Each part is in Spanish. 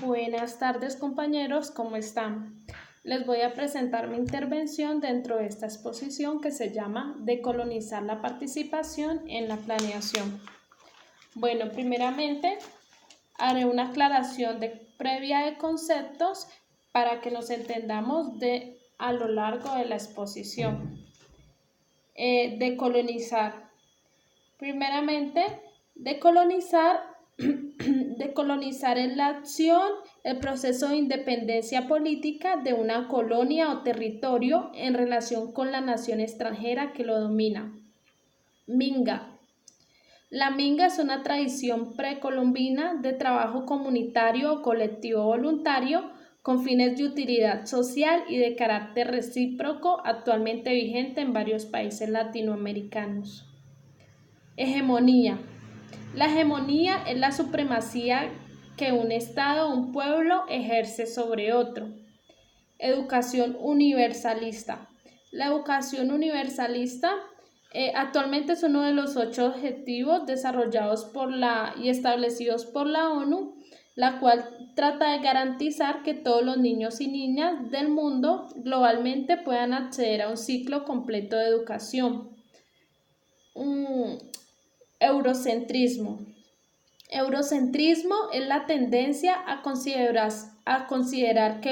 Buenas tardes compañeros, ¿cómo están? Les voy a presentar mi intervención dentro de esta exposición que se llama Decolonizar la participación en la planeación. Bueno, primeramente haré una aclaración previa de conceptos para que nos entendamos a lo largo de la exposición. Decolonizar. Primeramente, decolonizar es la acción, el proceso de independencia política de una colonia o territorio en relación con la nación extranjera que lo domina. Minga. La minga es una tradición precolombina de trabajo comunitario o colectivo voluntario con fines de utilidad social y de carácter recíproco actualmente vigente en varios países latinoamericanos. Hegemonía. La hegemonía es la supremacía que un Estado o un pueblo ejerce sobre otro. Educación universalista. La educación universalista actualmente es uno de los 8 objetivos desarrollados y establecidos por la ONU, la cual trata de garantizar que todos los niños y niñas del mundo globalmente puedan acceder a un ciclo completo de educación. Eurocentrismo. Eurocentrismo es la tendencia a considerar que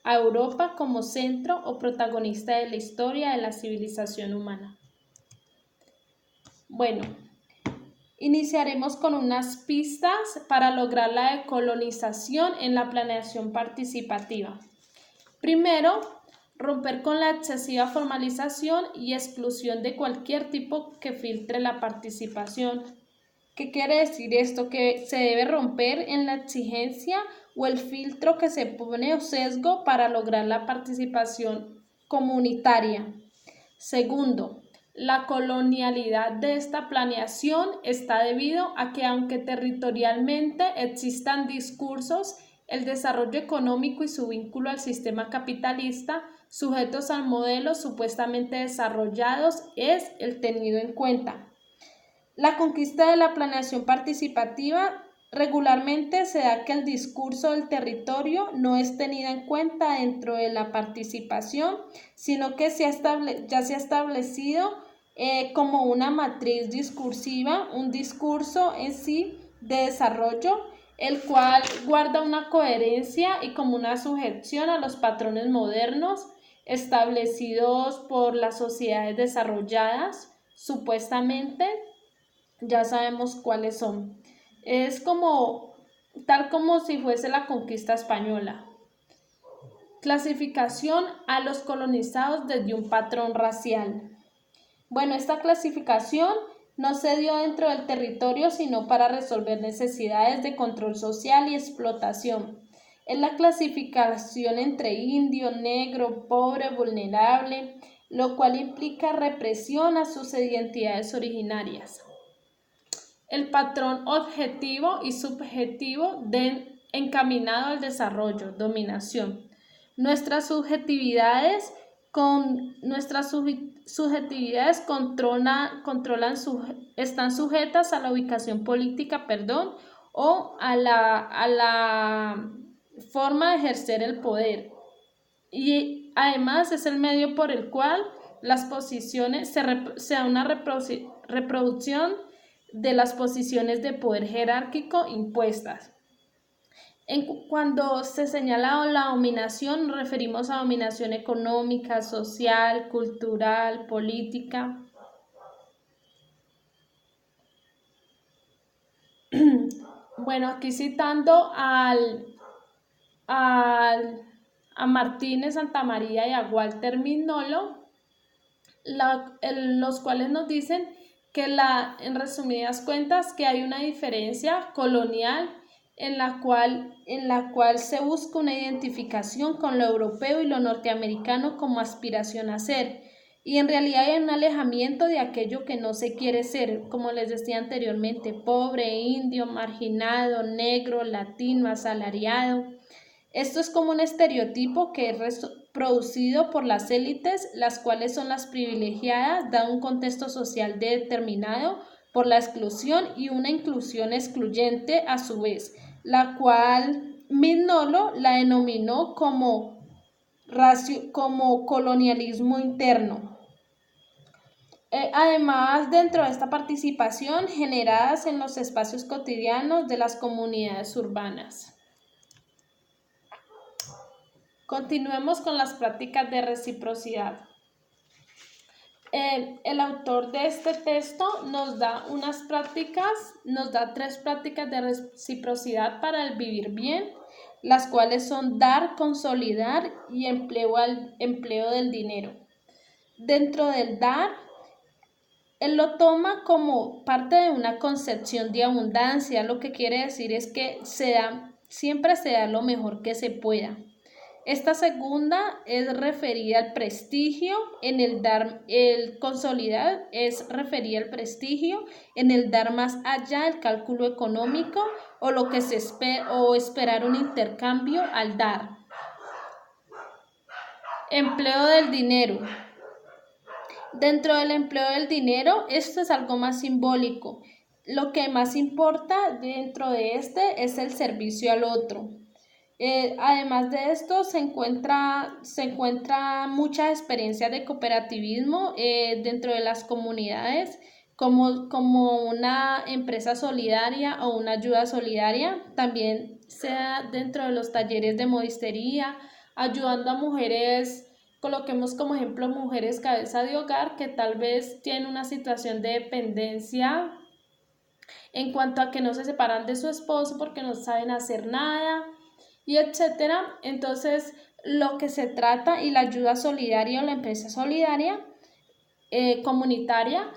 a Europa como centro o protagonista de la historia de la civilización humana. Bueno, iniciaremos con unas pistas para lograr la decolonización en la planeación participativa. Primero, romper con la excesiva formalización y exclusión de cualquier tipo que filtre la participación. ¿Qué quiere decir esto? Que se debe romper en la exigencia o el filtro que se pone o sesgo para lograr la participación comunitaria. Segundo, la colonialidad de esta planeación está debido a que aunque territorialmente existan discursos, el desarrollo económico y su vínculo al sistema capitalista, sujetos al modelo supuestamente desarrollados, es el tenido en cuenta. La conquista de la planeación participativa regularmente se da que el discurso del territorio no es tenida en cuenta dentro de la participación, sino que ya se ha establecido como una matriz discursiva, un discurso en sí de desarrollo, el cual guarda una coherencia y como una sujeción a los patrones modernos establecidos por las sociedades desarrolladas, supuestamente. Ya sabemos cuáles son. Es tal como si fuese la conquista española. Clasificación a los colonizados desde un patrón racial. Bueno, esta clasificación no se dio dentro del territorio, sino para resolver necesidades de control social y explotación. Es la clasificación entre indio, negro, pobre, vulnerable, lo cual implica represión a sus identidades originarias. El patrón objetivo y subjetivo encaminado al desarrollo, dominación. Nuestras subjetividades están sujetas a la ubicación política, o a la forma de ejercer el poder. Y además es el medio por el cual las posiciones se da una reproducción de las posiciones de poder jerárquico impuestas. Cuando se señala la dominación, nos referimos a dominación económica, social, cultural, política. Bueno, aquí citando a Martínez Santamaría y a Walter Mignolo, los cuales nos dicen que en resumidas cuentas, que hay una diferencia colonial en la cual se busca una identificación con lo europeo y lo norteamericano como aspiración a ser, y en realidad hay un alejamiento de aquello que no se quiere ser, como les decía anteriormente, pobre, indio, marginado, negro, latino, asalariado. Esto es como un estereotipo que es producido por las élites, las cuales son las privilegiadas, dado un contexto social determinado por la exclusión y una inclusión excluyente a su vez, la cual Mignolo la denominó como colonialismo interno. Además, dentro de esta participación generadas en los espacios cotidianos de las comunidades urbanas. Continuemos con las prácticas de reciprocidad. El autor de este texto nos da tres prácticas de reciprocidad para el vivir bien, las cuales son dar, consolidar y empleo del dinero. Dentro del dar, él lo toma como parte de una concepción de abundancia, lo que quiere decir es que siempre se da lo mejor que se pueda. Esta segunda es referida al prestigio, en el dar, el consolidar es referida al prestigio, en el dar más allá del cálculo económico o lo que se esperar un intercambio al dar. Empleo del dinero. Dentro del empleo del dinero, esto es algo más simbólico. Lo que más importa dentro de este es el servicio al otro. Además de esto, se encuentra muchas experiencias de cooperativismo dentro de las comunidades, como una empresa solidaria o una ayuda solidaria. También se da dentro de los talleres de modistería, ayudando a mujeres, coloquemos como ejemplo mujeres cabeza de hogar que tal vez tienen una situación de dependencia en cuanto a que no se separan de su esposo porque no saben hacer nada, y etcétera. Entonces, lo que se trata y la ayuda solidaria o la empresa solidaria comunitaria,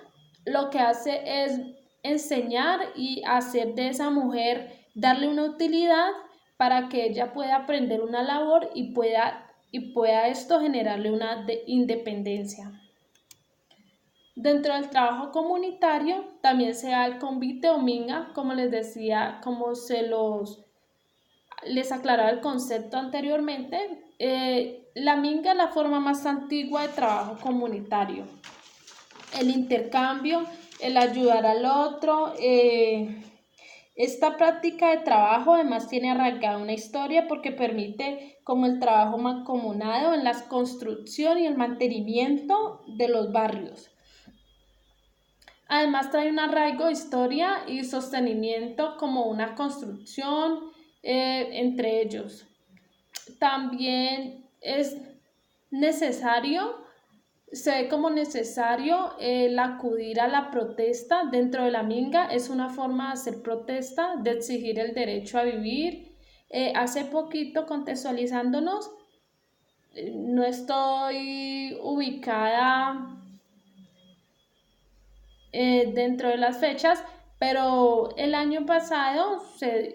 lo que hace es enseñar y hacer de esa mujer, darle una utilidad para que ella pueda aprender una labor y pueda esto generarle una independencia. Dentro del trabajo comunitario también se da el convite o minga, como les decía, como les aclaraba el concepto anteriormente. La minga es la forma más antigua de trabajo comunitario. El intercambio, el ayudar al otro. Esta práctica de trabajo además tiene arraigada una historia porque permite como el trabajo mancomunado en la construcción y el mantenimiento de los barrios. Además trae un arraigo, historia y sostenimiento como una construcción entre ellos. También es necesario, se ve como necesario el acudir a la protesta dentro de la minga. Es una forma de hacer protesta, de exigir el derecho a vivir. Hace poquito, contextualizándonos, no estoy ubicada dentro de las fechas, pero el año pasado,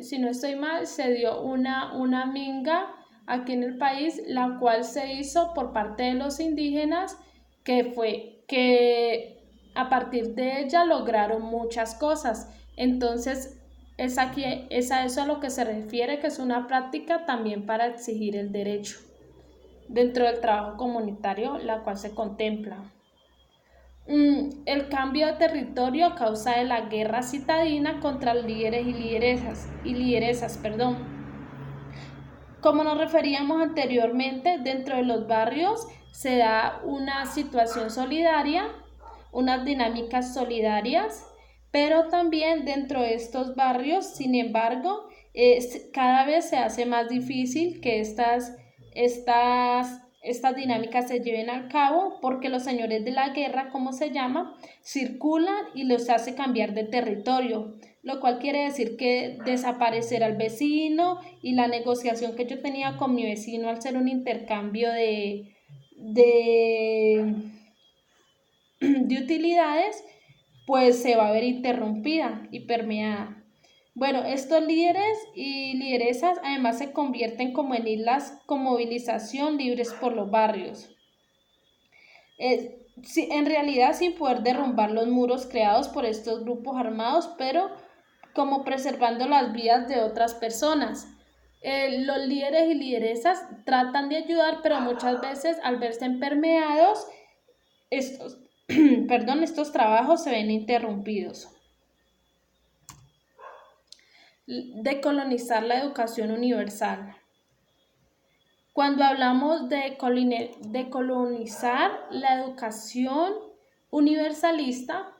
si no estoy mal, se dio una minga aquí en el país, la cual se hizo por parte de los indígenas, que a partir de ella lograron muchas cosas. Entonces, es a eso a lo que se refiere, que es una práctica también para exigir el derecho dentro del trabajo comunitario, la cual se contempla. El cambio de territorio a causa de la guerra citadina contra líderes y lideresas. Como nos referíamos anteriormente, dentro de los barrios se da una situación solidaria, unas dinámicas solidarias, pero también dentro de estos barrios, sin embargo, cada vez se hace más difícil que estas dinámicas se lleven a cabo porque los señores de la guerra, como se llama, circulan y los hace cambiar de territorio, lo cual quiere decir que desaparecer al vecino y la negociación que yo tenía con mi vecino al ser un intercambio de utilidades, pues se va a ver interrumpida y permeada. Bueno, estos líderes y lideresas además se convierten como en islas con movilización libres por los barrios. En realidad sin poder derrumbar los muros creados por estos grupos armados, pero como preservando las vidas de otras personas. Los líderes y lideresas tratan de ayudar, pero muchas veces al verse permeados, estos trabajos se ven interrumpidos. decolonizar la educación universal. Cuando hablamos de decolonizar la educación universalista,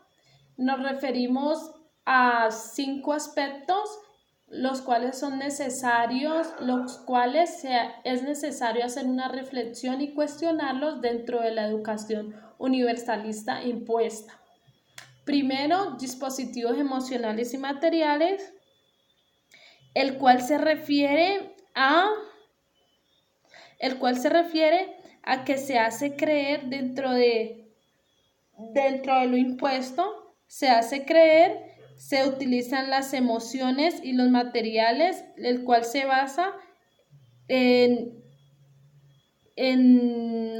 nos referimos a 5 aspectos, los cuales son necesarios, los cuales es necesario hacer una reflexión y cuestionarlos dentro de la educación universalista impuesta. Primero, dispositivos emocionales y materiales, el cual se refiere a que se hace creer dentro de lo impuesto, se utilizan las emociones y los materiales, el cual se basa en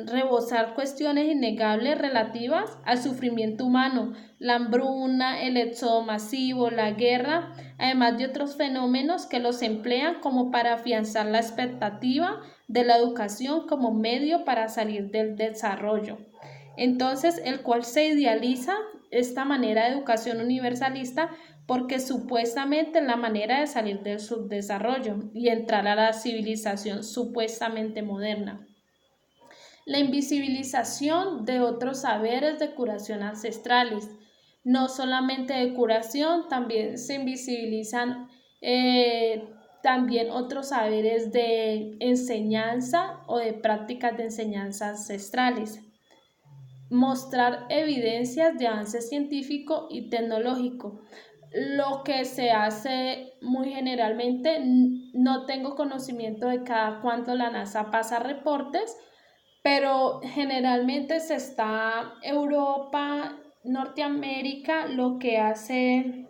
rebosar cuestiones innegables relativas al sufrimiento humano, la hambruna, el éxodo masivo, la guerra, además de otros fenómenos que los emplean como para afianzar la expectativa de la educación como medio para salir del desarrollo. Entonces, el cual se idealiza esta manera de educación universalista porque supuestamente es la manera de salir del subdesarrollo y entrar a la civilización supuestamente moderna. La invisibilización de otros saberes de curación ancestrales. No solamente de curación, también se invisibilizan también otros saberes de enseñanza o de prácticas de enseñanza ancestrales. Mostrar evidencias de avance científico y tecnológico. Lo que se hace muy generalmente, no tengo conocimiento de cada cuánto la NASA pasa reportes, pero generalmente se está Europa, Norteamérica, lo que hace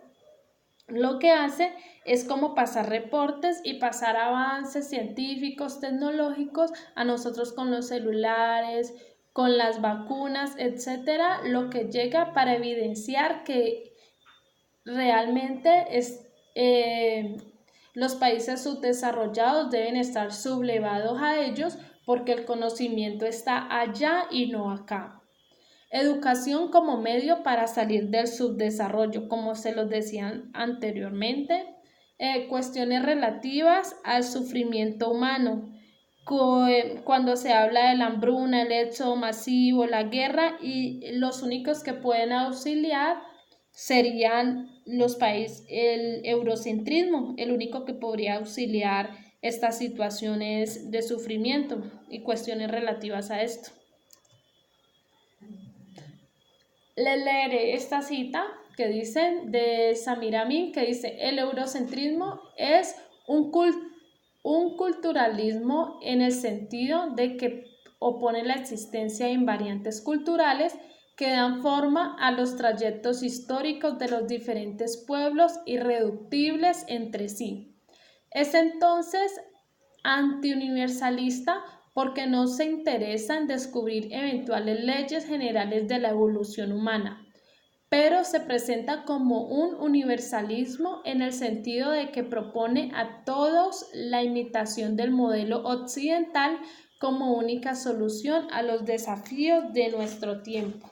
es como pasar reportes y pasar avances científicos, tecnológicos a nosotros con los celulares, con las vacunas, etcétera, lo que llega para evidenciar que realmente los países subdesarrollados deben estar sublevados a ellos porque el conocimiento está allá y no acá. Educación como medio para salir del subdesarrollo, como se los decían anteriormente. Cuestiones relativas al sufrimiento humano, cuando se habla de la hambruna, el éxodo masivo, la guerra, y los únicos que pueden auxiliar serían los países, el eurocentrismo, el único que podría auxiliar estas situaciones de sufrimiento y cuestiones relativas a esto. Les leeré esta cita que dice de Samir Amin, que dice: el eurocentrismo es un culturalismo en el sentido de que opone la existencia de invariantes culturales que dan forma a los trayectos históricos de los diferentes pueblos irreductibles entre sí. Es entonces antiuniversalista porque no se interesa en descubrir eventuales leyes generales de la evolución humana, pero se presenta como un universalismo en el sentido de que propone a todos la imitación del modelo occidental como única solución a los desafíos de nuestro tiempo.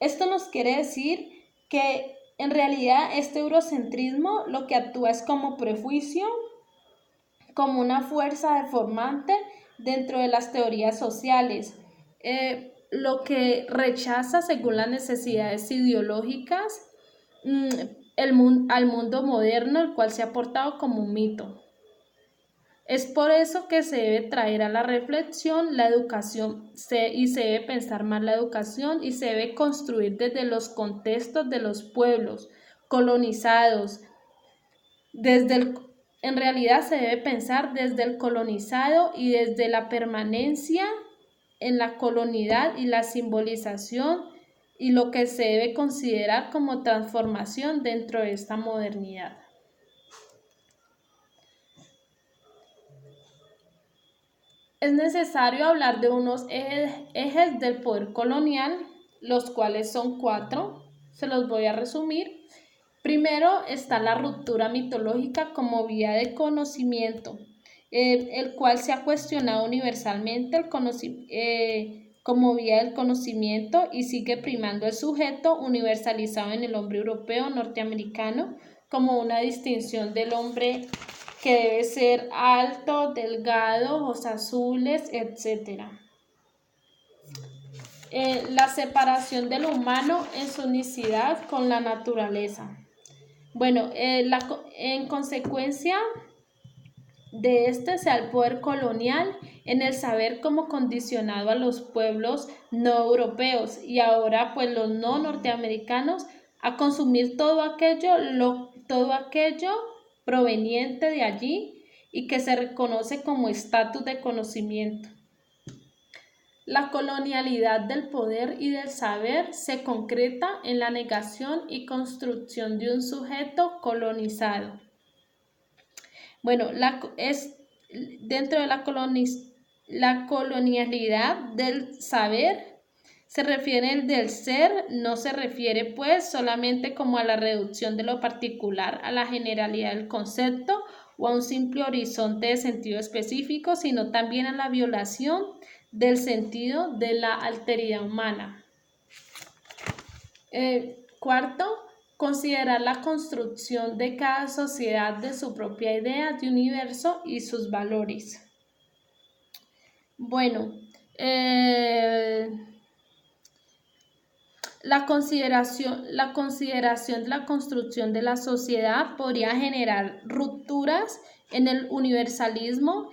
Esto nos quiere decir que en realidad este eurocentrismo lo que actúa es como prejuicio, como una fuerza deformante dentro de las teorías sociales, lo que rechaza según las necesidades ideológicas al mundo moderno, el cual se ha portado como un mito. Es por eso que se debe traer a la reflexión la educación y se debe pensar más la educación y se debe construir desde los contextos de los pueblos colonizados. En realidad se debe pensar desde el colonizado y desde la permanencia en la colonialidad y la simbolización y lo que se debe considerar como transformación dentro de esta modernidad. Es necesario hablar de unos ejes del poder colonial, los cuales son 4, se los voy a resumir. Primero está la ruptura mitológica como vía de conocimiento, el cual se ha cuestionado universalmente como vía del conocimiento y sigue primando el sujeto universalizado en el hombre europeo norteamericano como una distinción del hombre que debe ser alto, delgado, ojos azules, etc. La separación del humano en su unicidad con la naturaleza. Bueno, en consecuencia de este sea el poder colonial en el saber como condicionado a los pueblos no europeos y ahora pues los no norteamericanos a consumir todo aquello proveniente de allí y que se reconoce como estatus de conocimiento. La colonialidad del poder y del saber se concreta en la negación y construcción de un sujeto colonizado. Bueno, dentro de la colonialidad del saber se refiere el del ser, no se refiere pues solamente como a la reducción de lo particular a la generalidad del concepto o a un simple horizonte de sentido específico, sino también a la violación del sentido de la alteridad humana. Cuarto, considerar la construcción de cada sociedad de su propia idea de universo y sus valores. Bueno, la consideración de la construcción de la sociedad podría generar rupturas en el universalismo,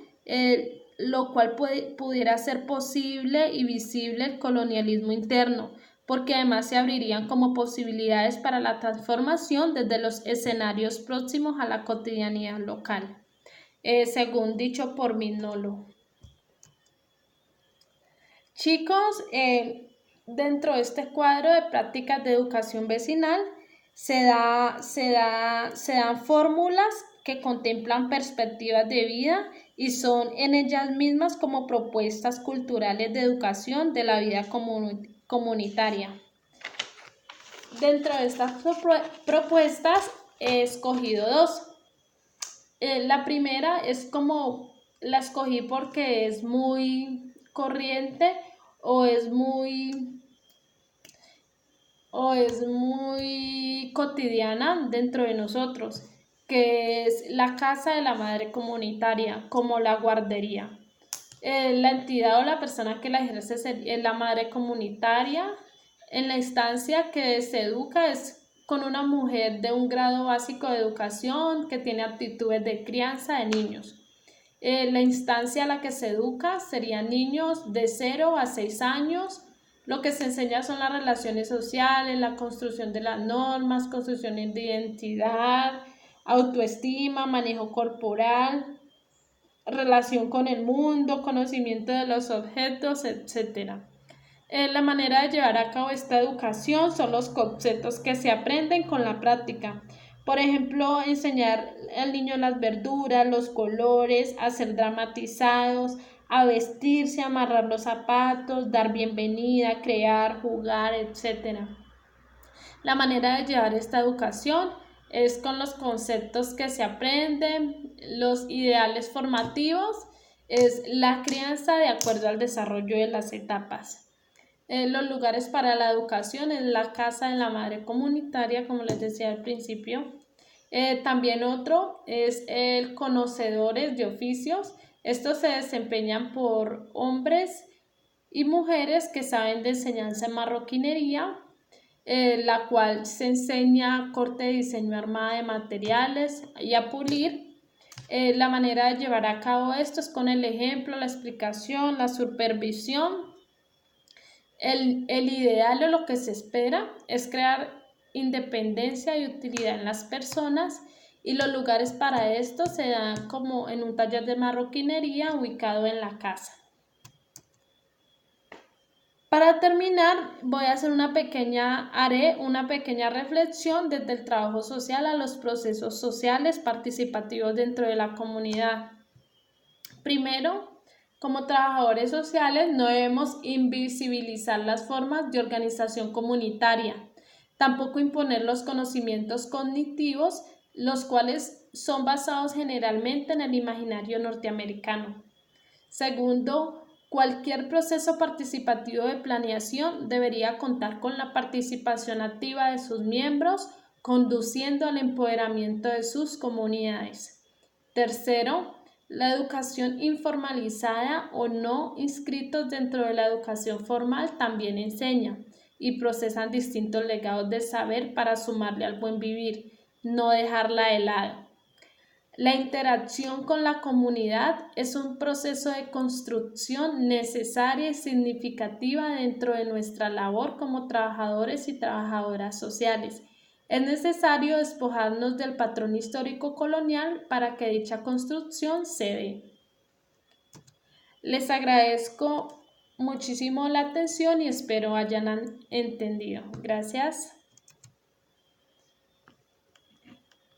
lo cual pudiera ser posible y visible el colonialismo interno, porque además se abrirían como posibilidades para la transformación desde los escenarios próximos a la cotidianidad local, según dicho por Mignolo. Chicos, dentro de este cuadro de prácticas de educación vecinal se dan fórmulas que contemplan perspectivas de vida y son en ellas mismas como propuestas culturales de educación de la vida comunitaria. Dentro de estas propuestas he escogido dos. La primera es como la escogí porque es muy corriente o es muy cotidiana dentro de nosotros, que es la casa de la madre comunitaria, como la guardería. La entidad o la persona que la ejerce es la madre comunitaria. En la instancia que se educa es con una mujer de un grado básico de educación que tiene aptitudes de crianza de niños. La instancia a la que se educa serían niños de 0 a 6 años. Lo que se enseña son las relaciones sociales, la construcción de las normas, construcción de identidad, autoestima, manejo corporal, relación con el mundo, conocimiento de los objetos, etc. La manera de llevar a cabo esta educación son los conceptos que se aprenden con la práctica. Por ejemplo, enseñar al niño las verduras, los colores, a ser dramatizados, a vestirse, a amarrar los zapatos, dar bienvenida, crear, jugar, etc. La manera de llevar esta educación es con los conceptos que se aprenden, los ideales formativos, es la crianza de acuerdo al desarrollo de las etapas. Los lugares para la educación es la casa de la madre comunitaria, como les decía al principio. También otro es el conocedores de oficios. Estos se desempeñan por hombres y mujeres que saben de enseñanza en marroquinería, la cual se enseña corte de diseño armada de materiales y a pulir. La manera de llevar a cabo esto es con el ejemplo, la explicación, la supervisión. El ideal o lo que se espera es crear independencia y utilidad en las personas y los lugares para esto se dan como en un taller de marroquinería ubicado en la casa. Para terminar, haré una pequeña reflexión desde el trabajo social a los procesos sociales participativos dentro de la comunidad. Primero, como trabajadores sociales no debemos invisibilizar las formas de organización comunitaria, tampoco imponer los conocimientos cognitivos, los cuales son basados generalmente en el imaginario norteamericano. Segundo, cualquier proceso participativo de planeación debería contar con la participación activa de sus miembros conduciendo al empoderamiento de sus comunidades. Tercero, la educación informalizada o no inscritos dentro de la educación formal también enseñan y procesan distintos legados de saber para sumarle al buen vivir, no dejarla de lado. La interacción con la comunidad es un proceso de construcción necesaria y significativa dentro de nuestra labor como trabajadores y trabajadoras sociales. Es necesario despojarnos del patrón histórico colonial para que dicha construcción se dé. Les agradezco muchísimo la atención y espero hayan entendido. Gracias.